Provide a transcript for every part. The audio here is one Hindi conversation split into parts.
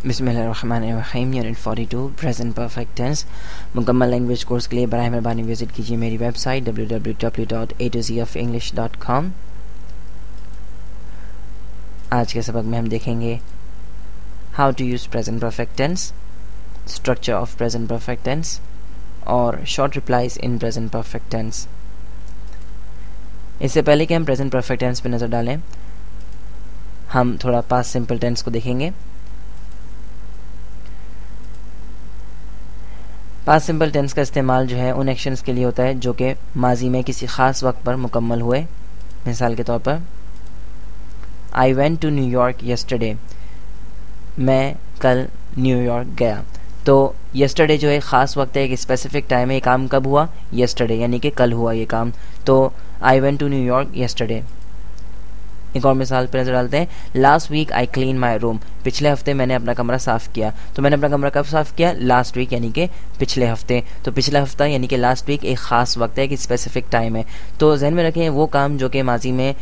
बिस्मिल्लाहिर्रहमानिर्रहीम यूनिट 42 प्रेजेंट परफेक्ट टेंस। मुकम्मल लैंग्वेज कोर्स के लिए बराए मेहरबानी विजिट कीजिए मेरी वेबसाइट www.a2zof.english.com। आज के सबक में हम देखेंगे how to use present perfect tense, structure of present perfect tense और short replies in present perfect tense. इससे पहले कि हम प्रेजेंट परफेक्ट टेंस पर नज़र डालें, हम थोड़ा पास्ट सिंपल टेंस को देखेंगे। पास्ट सिंपल टेंस का इस्तेमाल जो है उन एक्शंस के लिए होता है जो कि माजी में किसी ख़ास वक्त पर मुकम्मल हुए। मिसाल के तौर पर I went to New York yesterday, मैं कल न्यूयॉर्क गया। तो यस्टरडे जो है ख़ास वक्त है, एक स्पेसिफिक टाइम है। ये काम कब हुआ? यस्टरडे, यानी कि कल हुआ ये काम। तो I went to New York yesterday. एक और मिसाल पर नजर डालते हैं। Last week I clean my room, पिछले हफ्ते मैंने अपना कमरा साफ़ किया। तो मैंने अपना कमरा कब साफ़ किया? लास्ट वीक, यानी कि पिछले हफ्ते। तो पिछला हफ्ता यानी कि लास्ट वीक एक ख़ास वक्त है, एक स्पेसिफिक टाइम है। तो जहन में रखें वो काम जो कि माजी में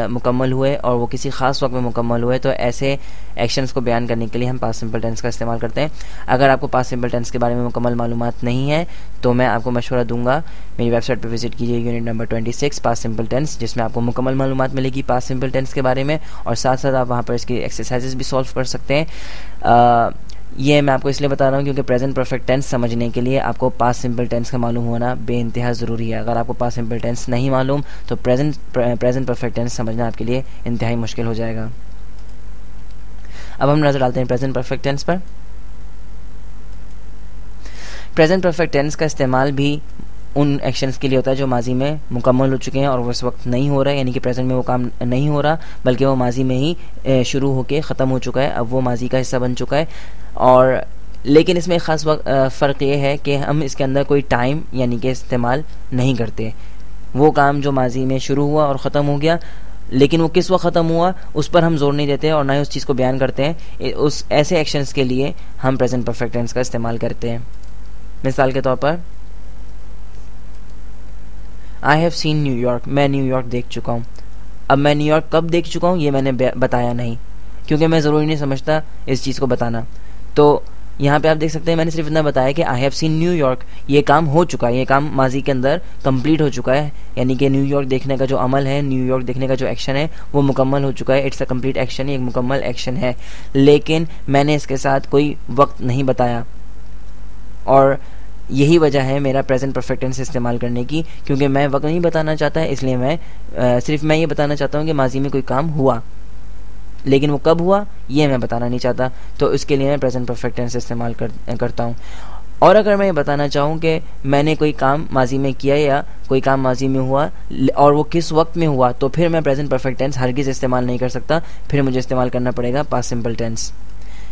मुकम्मल हुए और वो किसी ख़ास वक्त में मुकम्मल हुए। तो ऐसे एक्शंस को बयान करने के लिए हम पास्ट सिंपल टेंस का इस्तेमाल करते हैं। अगर आपको पास्ट सिंपल टेंस के बारे में मुकम्मल मालूमात नहीं है तो मैं आपको मशवरा दूंगा, मेरी वेबसाइट पर विजिट कीजिए unit number 26 past simple tense, जिसमें आपको मुकम्मल मालूमात मिलेगी पास्ट सिंपल टेंस के बारे में और साथ साथ आप वहाँ पर इसकी एक्सरसाइजेस भी सॉल्व कर सकते हैं। ये मैं आपको इसलिए बता रहा हूँ क्योंकि प्रेजेंट परफेक्ट टेंस समझने के लिए आपको पास्ट सिंपल टेंस का मालूम होना बेइंतहा ज़रूरी है। अगर आपको पास्ट सिंपल टेंस नहीं मालूम तो प्रेजेंट परफेक्ट टेंस समझना आपके लिए इंतहाई मुश्किल हो जाएगा। अब हम नजर डालते हैं प्रेजेंट परफेक्ट टेंस पर। प्रेजेंट परफेक्ट टेंस का इस्तेमाल भी उन एक्शंस के लिए होता है जो माजी में मुकम्मल हो चुके हैं और वो इस वक्त नहीं हो रहा है, यानी कि प्रेजेंट में वो काम नहीं हो रहा बल्कि वो माजी में ही शुरू होके ख़त्म हो चुका है, अब वो माजी का हिस्सा बन चुका है। और लेकिन इसमें ख़ास फ़र्क ये है कि हम इसके अंदर कोई टाइम यानी कि इस्तेमाल नहीं करते। वो काम जो माजी में शुरू हुआ और ख़त्म हो गया, लेकिन वो किस वक्त ख़त्म हुआ उस पर हम जोर नहीं देते और ना ही उस चीज़ को बयान करते हैं। उस ऐसे एक्शंस के लिए हम प्रेजेंट परफेक्ट टेंस का इस्तेमाल करते हैं। मिसाल के तौर पर आई हैव सीन न्यूयॉर्क, मैं न्यूयॉर्क देख चुका हूँ। अब मैं न्यूयॉर्क कब देख चुका हूँ ये मैंने बताया नहीं, क्योंकि मैं ज़रूरी नहीं समझता इस चीज़ को बताना। तो यहाँ पे आप देख सकते हैं मैंने सिर्फ इतना बताया कि आई हैव सीन न्यूयॉर्क, ये काम हो चुका है, ये काम माजी के अंदर कंप्लीट हो चुका है, यानी कि न्यूयॉर्क देखने का जो अमल है, न्यूयॉर्क देखने का जो एक्शन है वो मुकम्मल हो चुका है। इट्स अ कंप्लीट एक्शन, एक मुकम्मल एक्शन है। लेकिन मैंने इसके साथ कोई वक्त नहीं बताया और यही वजह है मेरा प्रेजेंट परफेक्ट टेंस इस्तेमाल करने की, क्योंकि मैं वक्त नहीं बताना चाहता है। इसलिए मैं सिर्फ मैं ये बताना चाहता हूँ कि माजी में कोई काम हुआ, लेकिन वो कब हुआ ये मैं बताना नहीं चाहता। तो इसके लिए मैं प्रेजेंट परफेक्ट टेंस इस्तेमाल करता हूँ। और अगर मैं ये बताना चाहूँ कि मैंने कोई काम माजी में किया या कोई काम माजी में हुआ और वो किस वक्त में हुआ, तो फिर मैं प्रेजेंट परफेक्ट टेंस हरगिज़ इस्तेमाल नहीं कर सकता, फिर मुझे इस्तेमाल करना पड़ेगा पास्ट सिंपल टेंस।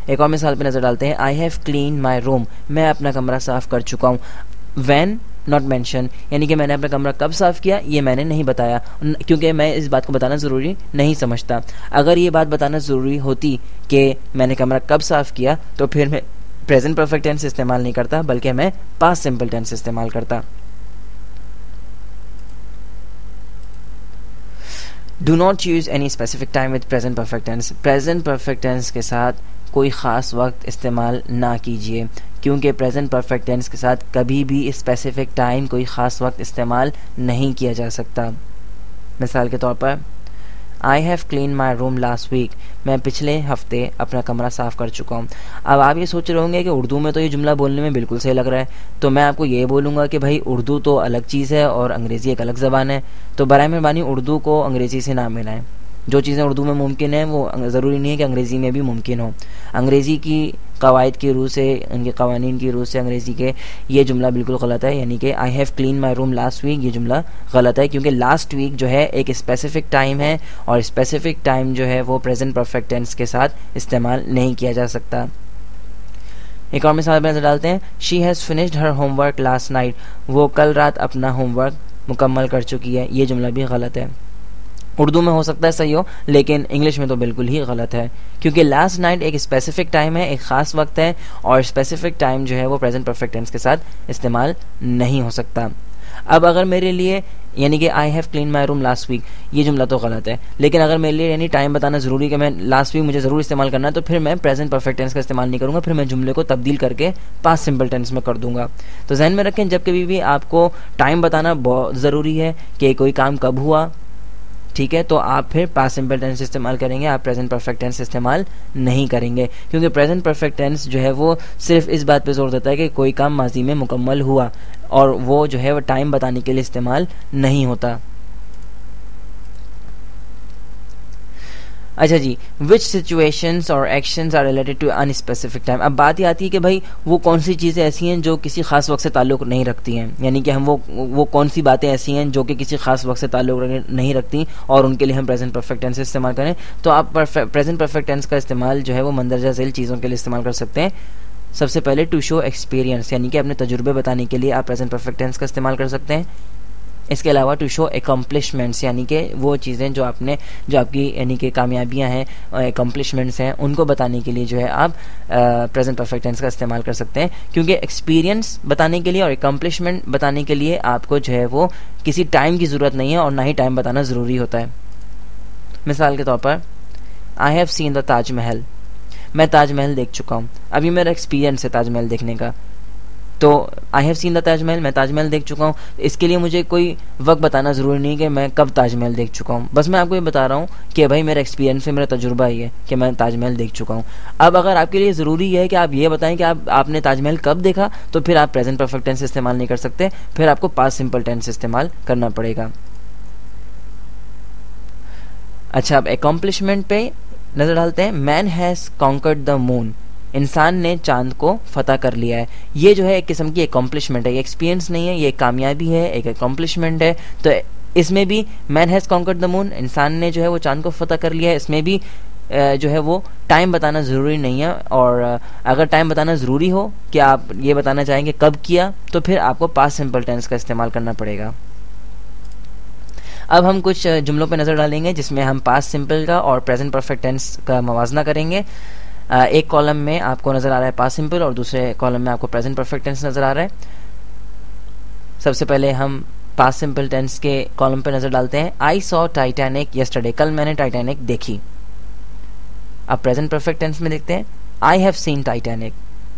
एक और मिसाल पे नज़र डालते हैं। आई हैव क्लीन माई रूम, मैं अपना कमरा साफ़ कर चुका हूँ। वैन नॉट मैंशन, यानी कि मैंने अपना कमरा कब साफ़ किया ये मैंने नहीं बताया, क्योंकि मैं इस बात को बताना ज़रूरी नहीं समझता। अगर ये बात बताना ज़रूरी होती कि मैंने कमरा कब साफ़ किया तो फिर मैं प्रेजेंट परफेक्ट टेंस इस्तेमाल नहीं करता बल्कि मैं पास्ट सिंपल टेंस इस्तेमाल करता। Do not use any specific time with present perfect tense, present perfect tense के साथ कोई ख़ास वक्त इस्तेमाल ना कीजिए, क्योंकि प्रेजेंट परफेक्ट टेंस के साथ कभी भी स्पेसिफिक टाइम कोई ख़ास वक्त इस्तेमाल नहीं किया जा सकता। मिसाल के तौर पर I have clean my room last week, मैं पिछले हफ्ते अपना कमरा साफ़ कर चुका हूँ। अब आप ये सोच रहे होंगे कि उर्दू में तो ये जुमला बोलने में बिल्कुल सही लग रहा है, तो मैं आपको ये बोलूँगा कि भाई उर्दू तो अलग चीज़ है और अंग्रेज़ी एक अलग ज़बान है, तो बराए मेहरबानी उर्दू को अंग्रेज़ी से ना मिलाएं। जो चीज़ें उर्दू में मुमकिन है वो ज़रूरी नहीं है कि अंग्रेज़ी में भी मुमकिन हो। अंग्रेज़ी की कवायद की रूह से, उनके कवानीन की रूह से अंग्रेज़ी के ये जुमला बिल्कुल गलत है, यानी कि I have clean my room last week, ये जुमला गलत है, क्योंकि लास्ट वीक जो है एक स्पेसिफिक टाइम है और स्पेसिफिक टाइम जो है वो प्रेजेंट परफेक्ट टेंस के साथ इस्तेमाल नहीं किया जा सकता। एक और मिसाल नजर डालते हैं। She has finished her homework last night, वो कल रात अपना होमवर्क मुकम्मल कर चुकी है, ये जुमला भी गलत है। उर्दू में हो सकता है सही हो, लेकिन इंग्लिश में तो बिल्कुल ही गलत है, क्योंकि लास्ट नाइट एक स्पेसिफिक टाइम है, एक ख़ास वक्त है और स्पेसिफिक टाइम जो है वो प्रेजेंट परफेक्ट टेंस के साथ इस्तेमाल नहीं हो सकता। अब अगर मेरे लिए यानी कि I have clean my room last week, ये जुमला तो गलत है, लेकिन अगर मेरे लिए यानी टाइम बताना ज़रूरी है कि मैं लास्ट वीक मुझे ज़रूर इस्तेमाल करना है, तो फिर मैं प्रेजेंट परफेक्ट टेंस का इस्तेमाल नहीं करूँगा, फिर मैं जुमले को तब्दील करके पास्ट सिंपल टेंस में कर दूंगा। तो जहन में रखें, जब कभी भी आपको टाइम बताना बहुत ज़रूरी है कि कोई काम कब हुआ, ठीक है, तो आप फिर पास्ट सिंपल टेंस इस्तेमाल करेंगे, आप प्रेजेंट परफेक्ट टेंस इस्तेमाल नहीं करेंगे, क्योंकि प्रेजेंट परफेक्ट टेंस जो है वो सिर्फ इस बात पे जोर देता है कि कोई काम माजी में मुकम्मल हुआ, और वो जो है वो टाइम बताने के लिए इस्तेमाल नहीं होता। अच्छा जी, विच सिचुएशंस और actions are related to unspecific time. अब बात ये आती है कि भाई वो कौन सी चीज़ें ऐसी हैं जो किसी खास वक्त से ताल्लुक़ नहीं रखती हैं, यानी कि हम वो कौन सी बातें ऐसी हैं जो कि किसी खास वक्त से ताल्लुक़ नहीं रखती और उनके लिए हम प्रेजेंट परफेक्ट टेंस इस्तेमाल करें। तो आप प्रेजेंट परफेक्ट टेंस का इस्तेमाल जो है वो मंदरजा झेल चीज़ों के लिए इस्तेमाल कर सकते हैं। सबसे पहले टू शो एक्सपीरियंस, यानी कि अपने तजुर्बे बताने के लिए आप प्रेजेंट परफेक्ट टेंस का इस्तेमाल कर सकते हैं। इसके अलावा टू शो एकम्प्लिशमेंट्स, यानी कि वो चीज़ें जो आपकी यानी कि कामयाबियां हैं, एकम्प्लिशमेंट्स हैं, उनको बताने के लिए जो है आप प्रेजेंट परफेक्ट टेंस का इस्तेमाल कर सकते हैं, क्योंकि एक्सपीरियंस बताने के लिए और एकम्प्लिशमेंट बताने के लिए आपको जो है वो किसी टाइम की ज़रूरत नहीं है और ना ही टाइम बताना ज़रूरी होता है। मिसाल के तौर पर I have seen the Taj Mahal, मैं ताजमहल देख चुका हूँ। अब ये मेरा एक्सपीरियंस है ताजमहल देखने का, तो I have seen the Taj Mahal, मैं ताजमहल देख चुका हूँ। इसके लिए मुझे कोई वक्त बताना ज़रूरी नहीं कि मैं कब ताजमहल देख चुका हूँ, बस मैं आपको ये बता रहा हूँ कि भाई मेरा एक्सपीरियंस है, मेरा तजुर्बा ही है कि मैं ताजमहल देख चुका हूँ। अब अगर आपके लिए ज़रूरी है कि आप ये बताएं कि आपने ताजमहल कब देखा, तो फिर आप प्रेजेंट परफेक्ट टेंस इस्तेमाल नहीं कर सकते, फिर आपको पास्ट सिंपल टेंस इस्तेमाल करना पड़ेगा। अच्छा, अब एकम्प्लिशमेंट पे नज़र डालते हैं। Man has conquered the moon, इंसान ने चांद को फतह कर लिया है। ये जो है एक किस्म की एकम्प्लिशमेंट है, ये एक्सपीरियंस नहीं है, ये एक कामयाबी है, एक एकम्प्लिशमेंट है। तो इसमें भी man has conquered the moon, इंसान ने जो है वो चांद को फतह कर लिया है, इसमें भी जो है वो टाइम बताना ज़रूरी नहीं है। और अगर टाइम बताना ज़रूरी हो कि आप ये बताना चाहेंगे कब किया, तो फिर आपको पास्ट सिंपल टेंस का इस्तेमाल करना पड़ेगा। अब हम कुछ जुमलों पर नज़र डालेंगे जिसमें हम पास्ट सिंपल का और प्रेजेंट परफेक्ट टेंस का मवाजना करेंगे। एक कॉलम में आपको नज़र आ रहा है पास्ट सिंपल और दूसरे कॉलम में आपको प्रेजेंट परफेक्ट टेंस नज़र आ रहा है। सबसे पहले हम पास्ट सिंपल टेंस के कॉलम पर नज़र डालते हैं। आई सॉ टाइटैनिक यस्टरडे, कल मैंने टाइटैनिक देखी। अब प्रेजेंट परफेक्ट टेंस में देखते हैं। आई हैव सीन टाइटैनिक,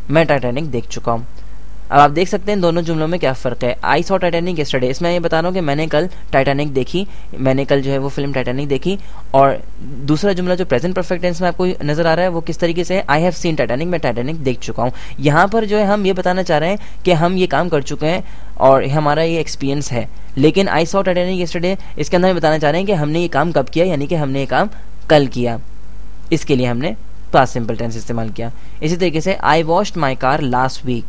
मैं टाइटैनिक देख चुका हूँ। अब आप देख सकते हैं दोनों जुमलों में क्या फ़र्क है। आई सॉ टाइटैनिक यस्टरडे, इसमें ये बता रहा हूँ कि मैंने कल टाइटैनिक देखी, मैंने कल जो है वो फिल्म टाइटैनिक देखी। और दूसरा जुमला जो प्रेजेंट परफेक्ट टेंस में आपको नज़र आ रहा है वो किस तरीके से है, आई हैव सीन टाइटैनिक, मैं टाइटैनिक देख चुका हूँ। यहाँ पर जो है हम ये बताना चाह रहे हैं कि हम ये काम कर चुके हैं और हमारा ये एक्सपीरियंस है। लेकिन आई सॉ टाइटैनिक यस्टरडे, इसके अंदर हम बताना चाह रहे हैं कि हमने ये काम कब किया, यानी कि हमने ये काम कल किया। इसके लिए हमने पास्ट सिंपल टेंस इस्तेमाल किया। इसी तरीके से I washed my car last week,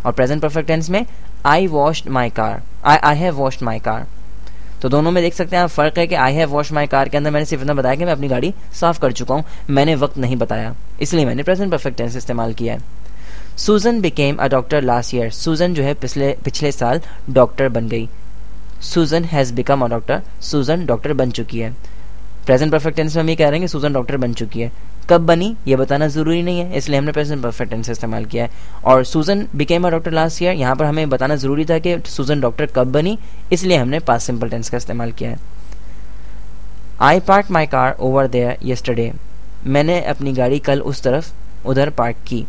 और प्रेजेंट परफेक्ट टेंस में I washed my car, I have washed my car. तो दोनों में देख सकते हैं आप फ़र्क है कि I have washed my car के अंदर मैंने सिर्फ इतना बताया कि मैं अपनी गाड़ी साफ कर चुका हूँ, मैंने वक्त नहीं बताया, इसलिए मैंने प्रेजेंट परफेक्ट टेंस इस्तेमाल किया है। सूजन became a doctor last year, सूजन जो है पिछले साल डॉक्टर बन गई। सूजन हैज़ बिकम अ डॉक्टर, सूजन डॉक्टर बन चुकी है। प्रेजेंट परफेक्ट टेंस में हम ये कह रहे हैं कि सूजन डॉक्टर बन चुकी है। कब बनी ये बताना ज़रूरी नहीं है, इसलिए हमने प्रेजेंट परफेक्ट टेंस इस्तेमाल किया है। और सूजन became a doctor last year, यहाँ पर हमें बताना ज़रूरी था कि सूजन डॉक्टर कब बनी, इसलिए हमने पास्ट सिंपल टेंस का इस्तेमाल किया है। I park my car over there yesterday, मैंने अपनी गाड़ी कल उस तरफ उधर पार्क की।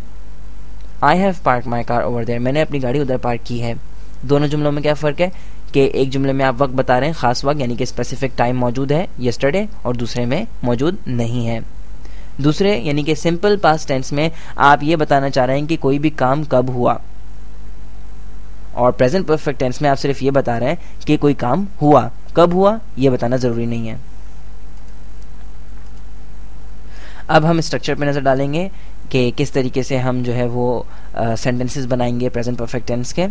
I have park my car over there, मैंने अपनी गाड़ी उधर पार्क की है। दोनों जुमलों में क्या फ़र्क है कि एक जुमले में आप वक्त बता रहे हैं, ख़ास वक्त यानी कि स्पेसिफिक टाइम मौजूद है यस्टरडे, और दूसरे में मौजूद नहीं है। दूसरे यानी कि सिंपल पास्ट टेंस में आप ये बताना चाह रहे हैं कि कोई भी काम कब हुआ, और प्रेजेंट परफेक्ट टेंस में आप सिर्फ ये बता रहे हैं कि कोई काम हुआ, कब हुआ ये बताना ज़रूरी नहीं है। अब हम स्ट्रक्चर पे नज़र डालेंगे कि किस तरीके से हम जो है वो सेंटेंसेस बनाएंगे प्रेजेंट परफेक्ट टेंस के।